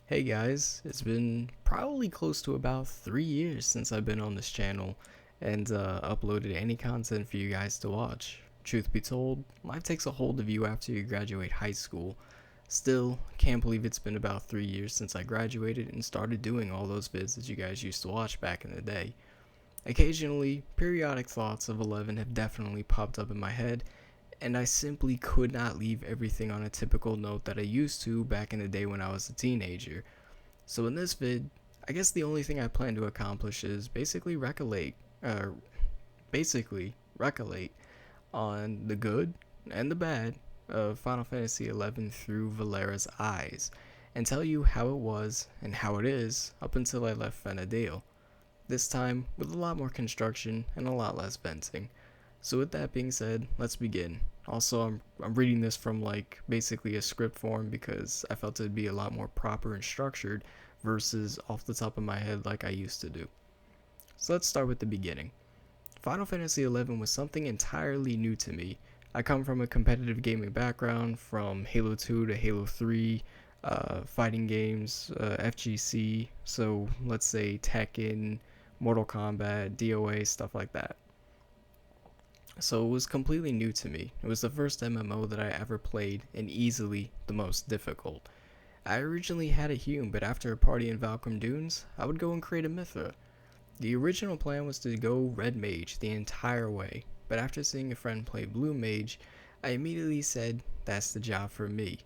Hey guys, it's been probably close to about 3 years since I've been on this channel and uploaded any content for you guys to watch. Truth be told, life takes a hold of you after you graduate high school. Still, can't believe it's been about 3 years since I graduated and started doing all those vids that you guys used to watch back in the day. Occasionally, periodic thoughts of 11 have definitely popped up in my head, and I simply could not leave everything on a typical note that I used to back in the day when I was a teenager. So in this vid, I guess the only thing I plan to accomplish is basically recollect on the good and the bad of Final Fantasy XI through Valera's eyes, and tell you how it was and how it is up until I left Vana'diel. This time with a lot more construction and a lot less venting. So with that being said, let's begin. Also, I'm reading this from like basically a script form because I felt it'd be a lot more proper and structured versus off the top of my head like I used to do. So let's start with the beginning. Final Fantasy XI was something entirely new to me. I come from a competitive gaming background, from Halo 2 to Halo 3, fighting games, FGC, so let's say Tekken, Mortal Kombat, DOA, stuff like that. So it was completely new to me. It was the first MMO that I ever played and easily the most difficult. I originally had a Hume, but after a party in Valkyrie Dunes, I would go and create a Mithra. The original plan was to go Red Mage the entire way, but after seeing a friend play Blue Mage, I immediately said that's the job for me.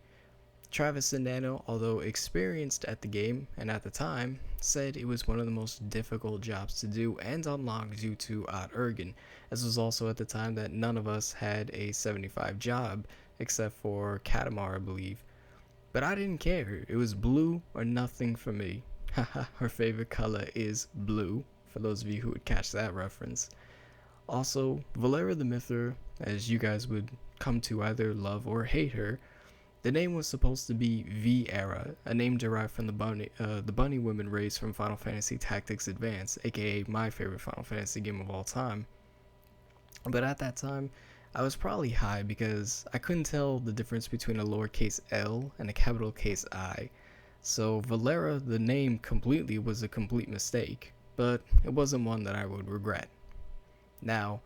Travis and Nano, although experienced at the game and at the time, said it was one of the most difficult jobs to do and unlock due to Odd Ergen, as was also at the time that none of us had a 75 job, except for Katamar, I believe. But I didn't care, it was blue or nothing for me. Haha, her favorite color is blue, for those of you who would catch that reference. Also, Valera the Myther, as you guys would come to either love or hate her, the name was supposed to be V-Era, a name derived from the bunny women race from Final Fantasy Tactics Advance, aka my favorite Final Fantasy game of all time. But at that time, I was probably high because I couldn't tell the difference between a lowercase L and a capital case I. So Valera, the name completely, was a complete mistake, but it wasn't one that I would regret. Now,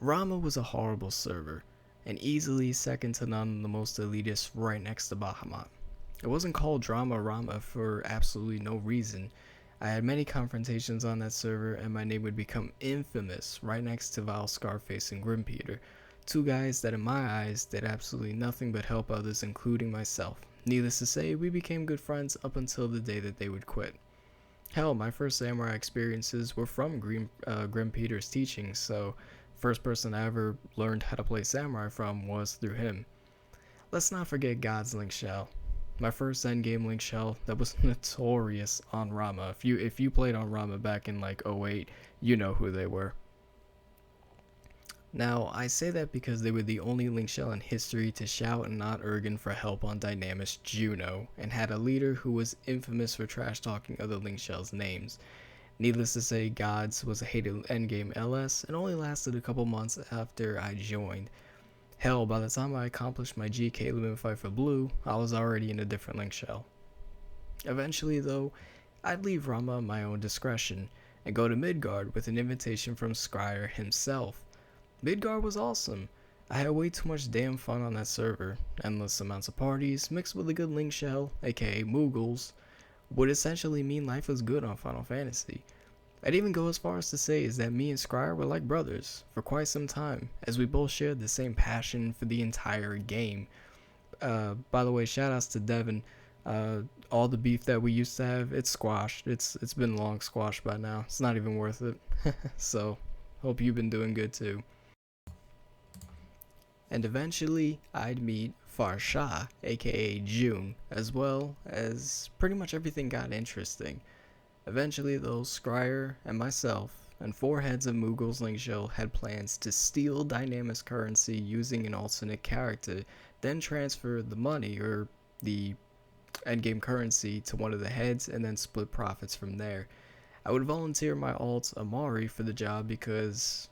Rama was a horrible server, and easily second to none the most elitist right next to Bahamut. It wasn't called Drama Rama for absolutely no reason. I had many confrontations on that server, and my name would become infamous right next to Val Scarface and Grim Peter, two guys that in my eyes did absolutely nothing but help others, including myself. Needless to say, we became good friends up until the day that they would quit. Hell, my first samurai experiences were from Grim Peter's teachings, so first person I ever learned how to play samurai from was through him. Let's not forget God's Link Shell. My first endgame Link Shell that was notorious on Rama. If you played on Rama back in like '08, you know who they were. Now, I say that because they were the only Link Shell in history to shout and not Ergen for help on Dynamis Juno, and had a leader who was infamous for trash talking other Link Shell's names. Needless to say, Gods was a hated endgame LS and only lasted a couple months after I joined. Hell, by the time I accomplished my GK limit fight for Blue, I was already in a different Link Shell. Eventually, though, I'd leave Rama at my own discretion and go to Midgard with an invitation from Scryer himself. Midgard was awesome. I had way too much damn fun on that server. Endless amounts of parties, mixed with a good Link Shell, aka Moogles, would essentially mean life was good on Final Fantasy. I'd even go as far as to say is that me and Scryer were like brothers for quite some time, as we both shared the same passion for the entire game. By the way, shoutouts to Devin. All the beef that we used to have, it's squashed. It's been long squashed by now. It's not even worth it. So, hope you've been doing good too. And eventually, I'd meet Farsha, aka June, as well as pretty much everything got interesting. Eventually, though, Scryer and myself and four heads of Moogle's Link Shell had plans to steal Dynamis currency using an alternate character, then transfer the money or the endgame currency to one of the heads and then split profits from there. I would volunteer my alt Amari for the job because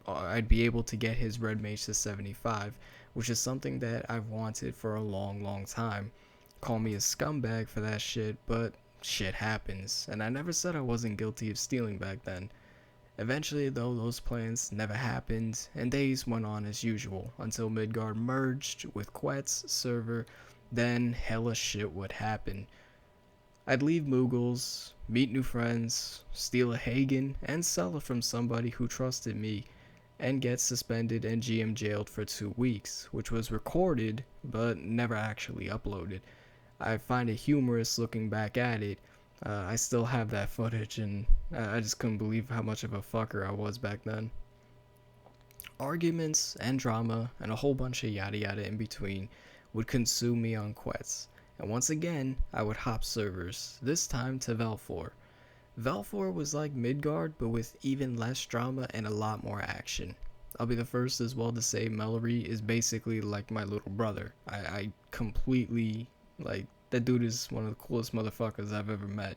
I'd be able to get his red mage to 75, which is something that I've wanted for a long time. Call me a scumbag for that shit, but shit happens, and I never said I wasn't guilty of stealing back then. Eventually, though, those plans never happened, and days went on as usual until Midgard merged with Quet's server. Then hella shit would happen. I'd leave Moogles, meet new friends, steal a Hagen, and sell it from somebody who trusted me, and get suspended and GM jailed for 2 weeks, which was recorded but never actually uploaded. I find it humorous looking back at it. I still have that footage, and I just couldn't believe how much of a fucker I was back then. Arguments and drama and a whole bunch of yada yada in between would consume me on quests, and once again I would hop servers, this time to Velfor. Velfor was like Midgard, but with even less drama and a lot more action. I'll be the first as well to say Mallory is basically like my little brother. I completely, like, that dude is one of the coolest motherfuckers I've ever met.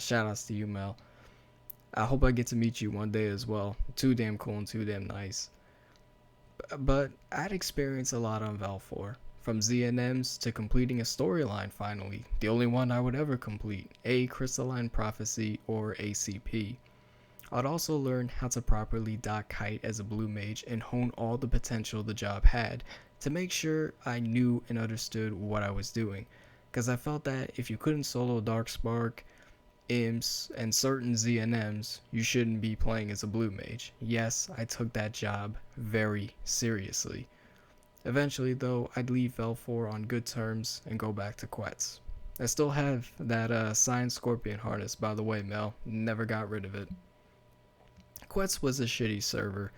Shout outs to you, Mel. I hope I get to meet you one day as well. Too damn cool and too damn nice. But I'd experienced a lot on Velfor. From ZNMs to completing a storyline finally, the only one I would ever complete, a Crystalline Prophecy or ACP. I'd also learn how to properly dock kite as a blue mage and hone all the potential the job had to make sure I knew and understood what I was doing. Because I felt that if you couldn't solo Darkspark, imps, and certain ZNMs, you shouldn't be playing as a blue mage. Yes, I took that job very seriously. Eventually, though, I'd leave Velfor on good terms and go back to Quetz. I still have that signed Scorpion harness, by the way, Mel. Never got rid of it. Quetz was a shitty server.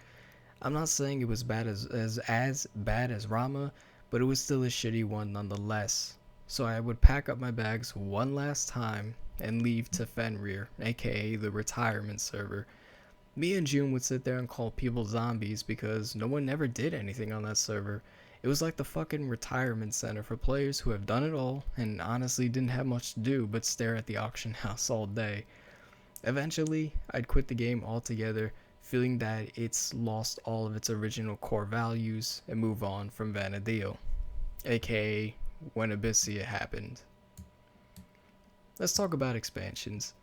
I'm not saying it was bad as bad as Rama, but it was still a shitty one nonetheless. So I would pack up my bags one last time and leave to Fenrir, aka the retirement server. Me and June would sit there and call people zombies because no one ever did anything on that server. It was like the fucking retirement center for players who have done it all and honestly didn't have much to do but stare at the auction house all day. Eventually, I'd quit the game altogether, feeling that it's lost all of its original core values, and move on from Vana'diel, aka when Abyssia happened. Let's talk about expansions.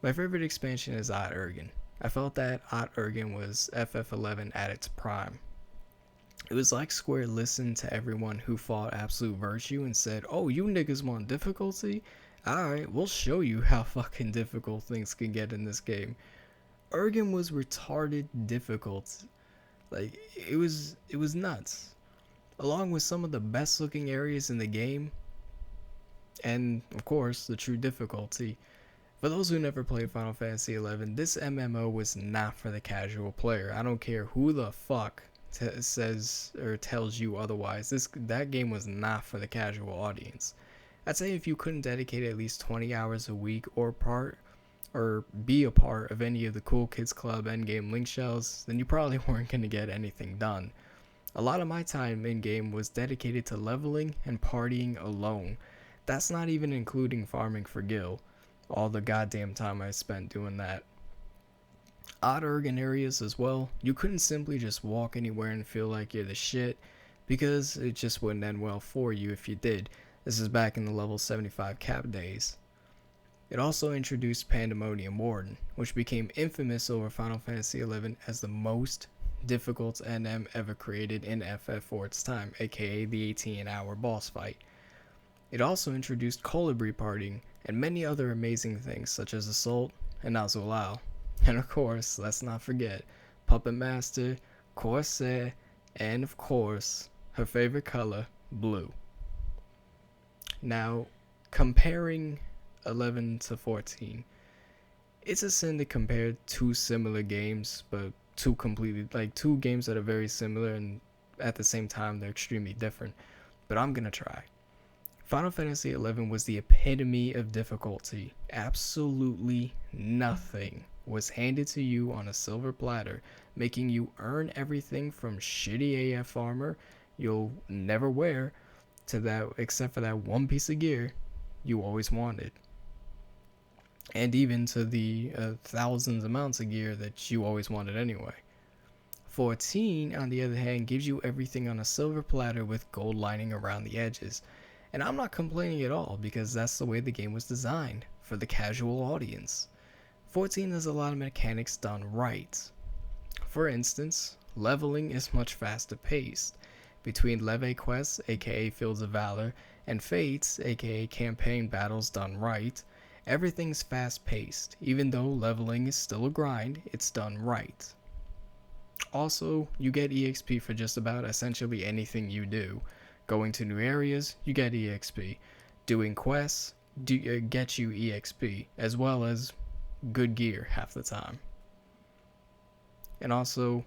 My favorite expansion is Odd Ergen. I felt that Odd Ergen was FF11 at its prime. It was like Square listened to everyone who fought Absolute Virtue and said, "Oh, you niggas want difficulty? Alright, we'll show you how fucking difficult things can get in this game." Ergen was retarded difficult. Like, it was nuts. Along with some of the best looking areas in the game, and of course, the true difficulty. For those who never played Final Fantasy XI, this MMO was not for the casual player. I don't care who the fuck says or tells you otherwise. That game was not for the casual audience. I'd say if you couldn't dedicate at least 20 hours a week or be a part of any of the Cool Kids Club endgame link shells, then you probably weren't going to get anything done. A lot of my time in game was dedicated to leveling and partying alone. That's not even including farming for Gil. All the goddamn time I spent doing that. Odd Ergen areas as well, you couldn't simply just walk anywhere and feel like you're the shit, because it just wouldn't end well for you if you did. This is back in the level 75 cap days. It also introduced Pandemonium Warden, which became infamous over Final Fantasy XI as the most difficult NM ever created in FF for its time, aka the 18-hour boss fight. It also introduced Colibri partying and many other amazing things such as Assault and Azulao. And of course, let's not forget Puppet Master, Corsair, and of course, her favorite color, blue. Now, comparing 11 to 14, it's a sin to compare two similar games, but two games that are very similar and at the same time they're extremely different. But I'm gonna try. Final Fantasy XI was the epitome of difficulty. Absolutely nothing was handed to you on a silver platter, making you earn everything from shitty AF armor you'll never wear to that, except for that one piece of gear you always wanted. And even to the thousands amounts of gear that you always wanted anyway. 14, on the other hand, gives you everything on a silver platter with gold lining around the edges. And I'm not complaining at all because that's the way the game was designed for the casual audience. 14 has a lot of mechanics done right. For instance, leveling is much faster paced. Between Leve quests, aka Fields of Valor, and Fates, aka campaign battles done right, everything's fast paced. Even though leveling is still a grind, it's done right. Also, you get EXP for just about essentially anything you do. Going to new areas, you get EXP. Doing quests, get you EXP, as well as good gear half the time. And also,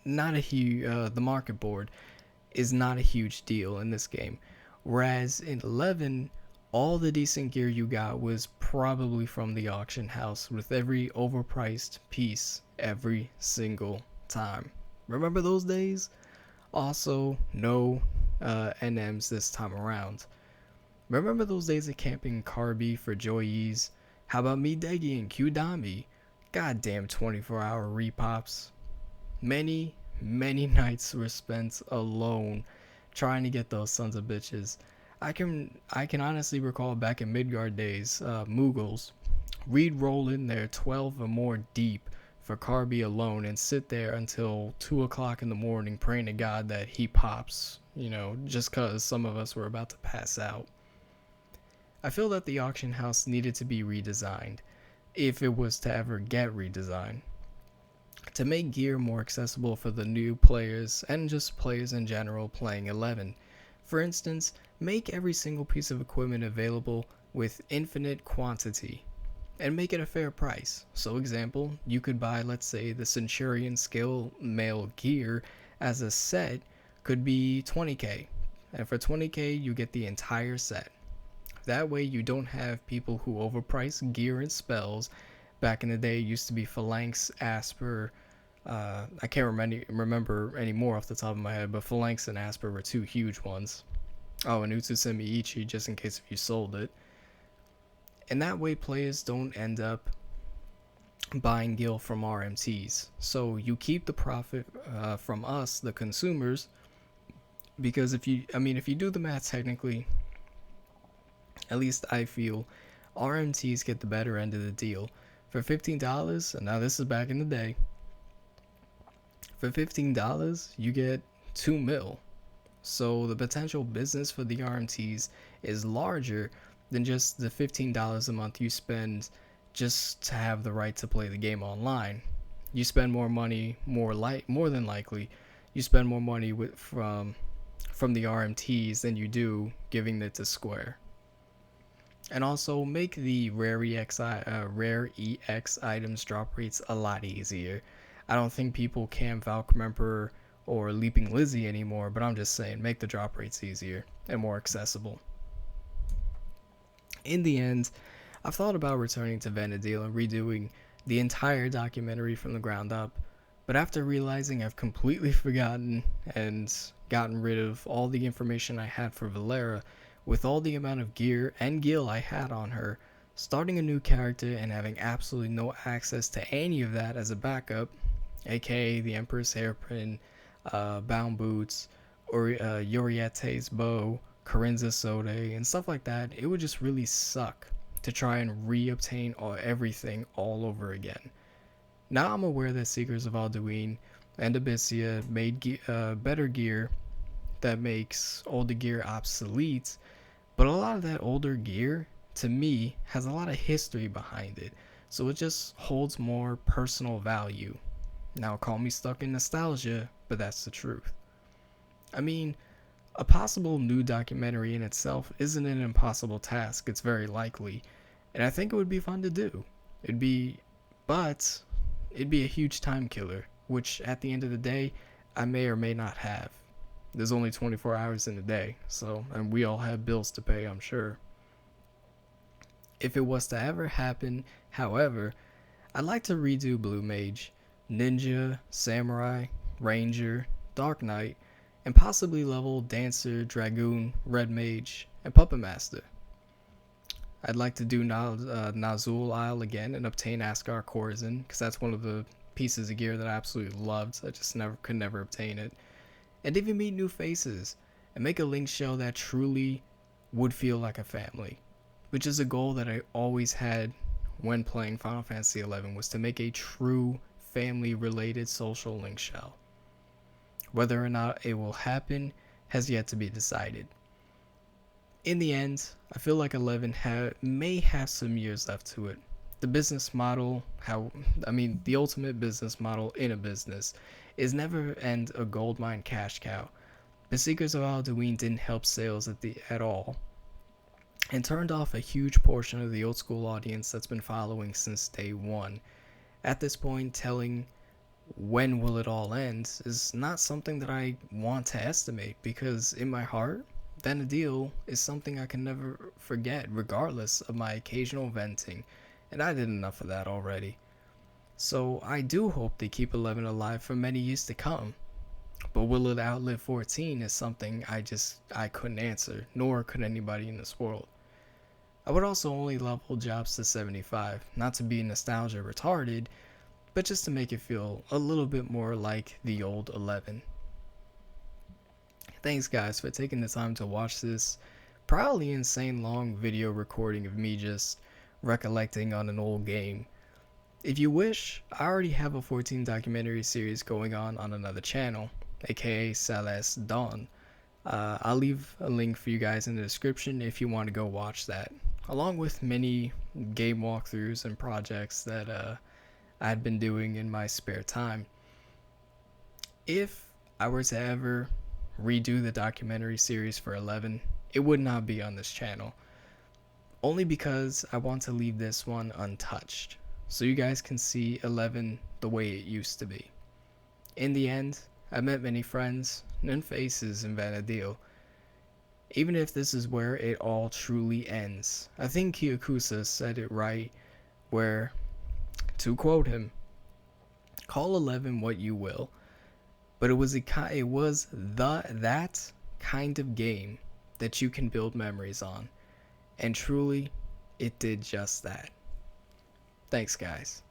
not a huge the market board is not a huge deal in this game, whereas in 11 all the decent gear you got was probably from the auction house, with every overpriced piece every single time. Remember those days? Also, no NMs this time around. Remember those days of camping Carby for Joyees? How about me Degi and Qdami? Goddamn 24-hour repops. Many, many nights were spent alone trying to get those sons of bitches. I can honestly recall back in Midgard days, Moogles, we'd roll in there 12 or more deep for Carby alone and sit there until 2 o'clock in the morning praying to God that he pops, just cause some of us were about to pass out. I feel that the auction house needed to be redesigned, if it was to ever get redesigned, to make gear more accessible for the new players and just players in general playing 11. For instance, make every single piece of equipment available with infinite quantity and make it a fair price. So example, you could buy, let's say, the Centurion scale mail gear as a set could be 20k, and for 20k you get the entire set. That way you don't have people who overprice gear and spells. Back in the day it used to be Phalanx, Asper, I can't remember any more off the top of my head, but Phalanx and Asper were two huge ones. Oh, and Utsusemi Ichi, just in case if you sold it. And that way players don't end up buying gil from RMTs. So you keep the profit from us, the consumers, because if you do the math technically, at least I feel, RMTs get the better end of the deal. For $15, and now this is back in the day, for $15 you get 2 mil. So the potential business for the RMTs is larger than just the $15 a month you spend just to have the right to play the game online. You spend more money, more than likely, you spend more money from the RMTs than you do giving it to Square. And also make the rare EX items drop rates a lot easier. I don't think people camp Valkyrie Emperor or Leaping Lizzie anymore, but I'm just saying, make the drop rates easier and more accessible. In the end, I've thought about returning to Vana'diel and redoing the entire documentary from the ground up, but after realizing I've completely forgotten and gotten rid of all the information I had for Valera, with all the amount of gear and gil I had on her, starting a new character and having absolutely no access to any of that as a backup, aka the Emperor's Hairpin, Bound Boots, or Yoriete's Bow, Corinza's Sode, and stuff like that, it would just really suck to try and re-obtain everything all over again. Now I'm aware that Seekers of Alduin and Abyssia made better gear that makes older gear obsolete, but a lot of that older gear, to me, has a lot of history behind it, so it just holds more personal value. Now call me stuck in nostalgia, but that's the truth. I mean, a possible new documentary in itself isn't an impossible task, it's very likely, and I think it would be fun to do. It'd be a huge time killer, which at the end of the day, I may or may not have. There's only 24 hours in a day, and we all have bills to pay, I'm sure. If it was to ever happen, however, I'd like to redo Blue Mage, Ninja, Samurai, Ranger, Dark Knight, and possibly level Dancer, Dragoon, Red Mage, and Puppet Master. I'd like to do Nazul Isle again and obtain Askar Corzin, because that's one of the pieces of gear that I absolutely loved. I just could never obtain it. And even meet new faces. and make a link shell that truly would feel like a family, which is a goal that I always had when playing Final Fantasy XI, was to make a true family-related social link shell. Whether or not it will happen has yet to be decided. In the end, I feel like 11 may have some years left to it. The business model, the ultimate business model in a business is never end a goldmine cash cow. But Seekers of Alduin didn't help sales at all, and turned off a huge portion of the old school audience that's been following since day one. At this point, telling when will it all end is not something that I want to estimate, because in my heart, Vana'diel is something I can never forget, regardless of my occasional venting, and I did enough of that already. So I do hope they keep 11 alive for many years to come. But will it outlive 14 is something I couldn't answer, nor could anybody in this world. I would also only level jobs to 75, not to be nostalgia retarded, but just to make it feel a little bit more like the old 11. Thanks guys for taking the time to watch this probably insane long video recording of me just recollecting on an old game. If you wish, I already have a 14 documentary series going on another channel, aka CelesDawn. I'll leave a link for you guys in the description if you want to go watch that, along with many game walkthroughs and projects that I'd been doing in my spare time. If I were to ever redo the documentary series for 11, it would not be on this channel, only because I want to leave this one untouched, so you guys can see 11 the way it used to be. In the end, I met many friends and faces in Vana'diel. Even if this is where it all truly ends, I think Kyakusa said it right, where, to quote him, "Call 11 what you will, but it was that kind of game that you can build memories on," and truly, it did just that. Thanks guys.